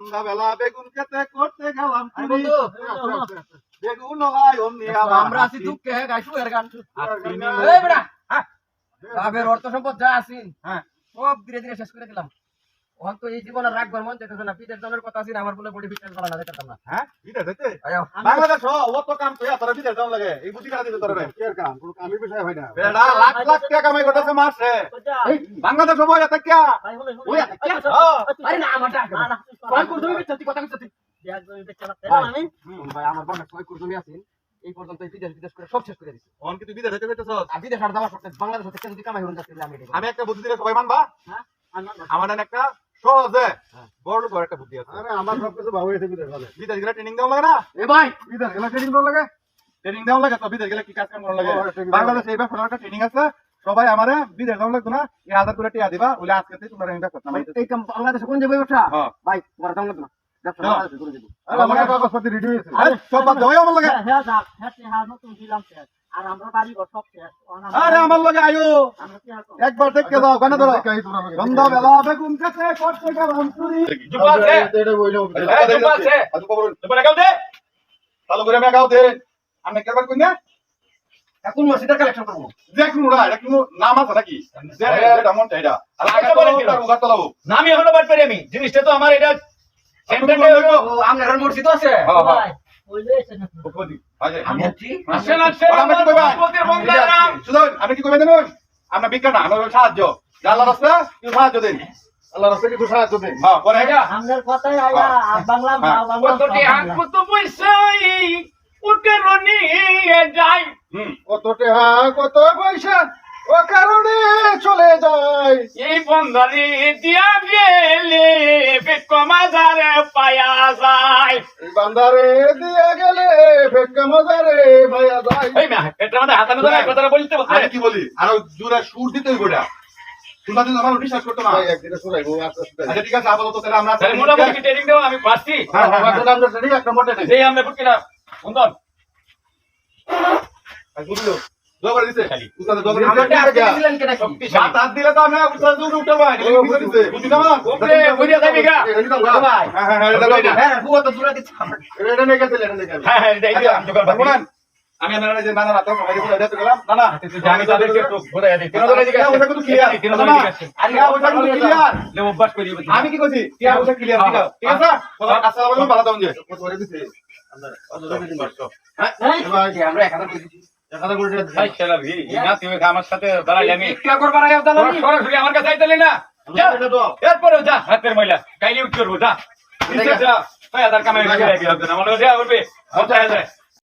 সন্ধ্যাবেলা বেগুন খেতে করতে গেলাম আরে চুরি। বন্ধু, বেগুন হয় অমনি আমরা আছি দুঃখে গাইছু এর গান এই বেটা বাবের অর্থ সম্পদ যা আছে হ্যাঁ সব ধীরে ধীরে শেষ করে দিলাম। ওখান তো এই জীবনে রাখবার মন যেতেছে না, পিঠের জনের কথা আছে আমার বলে বডি ফিটনেস বাড়ানো যেতাম না। হ্যাঁ বিদেশ যেতে আয়ো বাংলাদেশ ও তো কাম কইয়া তোরা বিদেশ যাওয়া লাগে এই বুদ্ধি কাটা দিতে তোরা রে কের কাম কোনো কামই বিষয় হয় না বেড়া লাখ লাখ টাকা কামাই করতেছে মাসে এই বাংলাদেশ হবো এত কিয়া ওই এত কি? আরে না আমার ডাক কই কোন তুমি বিচ্ছতি কথা বিচ্ছতি ভাই আমার বন্ধ কই কোন তুমি আছেন এই পর্যন্ত এই বিদেশ করে সব শেষ করে দিছি। অন কি তুই বিদেশ যেতে কইতেছস আর বিদেশ আর যাওয়া করতে বাংলাদেশ থেকে যদি কামাই হরুন যাচ্ছে আমি এটা আমি একটা বুদ্ধি দিলে সবাই মানবা হ্যাঁ আমার একটা সহজে বড় বড় একটা বুদ্ধি আছে আরে আমার সব কিছু ভালো হয়েছে বিদেশ ভালো বিদেশ গেলে ট্রেনিং দেওয়া লাগে না এ ভাই বিদেশ গেলে ট্রেনিং দেওয়া লাগে ট্রেনিং দেওয়া লাগে তো বিদেশ গেলে কি কাজ কাম করা লাগে বাংলাদেশে এই ব্যাপারে একটা ট্রেনিং আছে সবাই আমারে বিদেশ যাওয়া লাগতো না 1000 করে টিয়া দিবা বলে আজকে থেকে তোমরা ইনভেস্ট করতে না এই কাম বাংলাদেশে কোন যাবে ব্যবসা হ্যাঁ ভাই তোমার দাম লাগবে না ব্যবসা বাংলাদেশে করে দেব। আরে আমার কাগজপত্র রেডি হয়েছে আরে সব বাদ দাও আমার লাগে আরে আমার লাগে আয়ো একবার দেখতে দাও কেন ধরো কাই তোরা আমাকে সন্ধ্যা বেলা বেগুন খেতে করতে গেলাম চুরি এটা বইলো চালু করে আমি গাও দে আমি কেবার কই না এখন মসজিদের কালেকশন করব। দেখুন ওরা এটা কি নাম আছে নাকি এটা মন চাইডা আর আগে বলেন কি? উগার তোলাবো নামি এখনো বাদ পারি আমি জিনিসটা তো আমার এটা সেন্টারটা হইলো ও আমনের মসজিদ আছে ভাই বুঝি আরে আমি আছি আসেন আসেন আমরা কি কইবা? প্রতি বঙ্গারাম সুজন আপনি কি কইবেন জানেন আমরা বিজ্ঞান না আমরা সাহায্য আল্লাহর রাস্তা কি সাহায্য দেন আল্লাহ রাস্তা কিছু সাহায্য দেন হ্যাঁ পরে এটা কতটি হাত কত পয়সাই উঠেরো নিয়ে যাই কত টাকা কত পয়সা ও কারণে চলে যায় এই বন্ধারি দিয়া গেলে পেট কমাজারে পায়া যায় এই বান্দারে দিয়ে গেলে ভেটকা মজারে ভাইয়া যায় এই মা এটা আমাদের হাতানো ধরে কথাটা বলতে আমি বলতে কি বলি আরো জোরে সুর দিতে হইব এটা তোমরা যদি আমার বিশ্বাস করতে না ভাই একদিনে শুনাইবো আস্তে আস্তে আচ্ছা ঠিক আছে আপাতত তাহলে আমরা তাহলে মোটামুটি ট্রেনিং দেবো আমি পারছি হ্যাঁ, হ্যাঁ, হ্যাঁ। আমরা রেডি একটা মোটে নেই এই আমরা বুকিনা সুন্দর বুঝলো দোয়া করে দিছে উস্তাদ দোয়া করে আমারটা দিছে আজকে দিলেন কেন কি সাত হাত দিলে তো আমি উস্তাদ দৌড়ে উঠে ভাই দিছে বুঝি না উপরে বইয়া যাবি গা ভাই হ্যাঁ হ্যাঁ হ্যাঁ এটা দাও হ্যাঁ বুয়া তো দূরে দিচ্ছে এটা নিয়ে গেছে এটা নিয়ে গেছে হ্যাঁ হ্যাঁ এটা আচ্ছা, জোগাড় পাবো বলেন আমি আপনারা যে নানা রাত সবাই বলে দিতে গেলাম না না তুই জানি তাদেরকে একটু বোঝাই দিই কেন ধরে দিকে ওটা কিন্তু ক্লিয়ার কেন ধরে দিকে আরে ওটা কিন্তু ক্লিয়ার লে অভ্যাস করি আমি কি কইছি কি ওটা ক্লিয়ার ঠিক আছে আসসালামু আলাইকুম ভালো থাকুন যে কত করে দিছে হ্যাঁ আমরা 1000 করে দিচ্ছি 1000 করে ভাই খেলা ভি না তুই আমার সাথে দাঁড়াইলি আমি কি করবার আয়া দালালি সরাসরি আমার কাছে আইতালি না এটা তো এরপরে যা হাতের ময়লা কাইলি উঠ করবো যা যা 6000 কামাই করে রাখি হবে না আমার যা করবে 50,000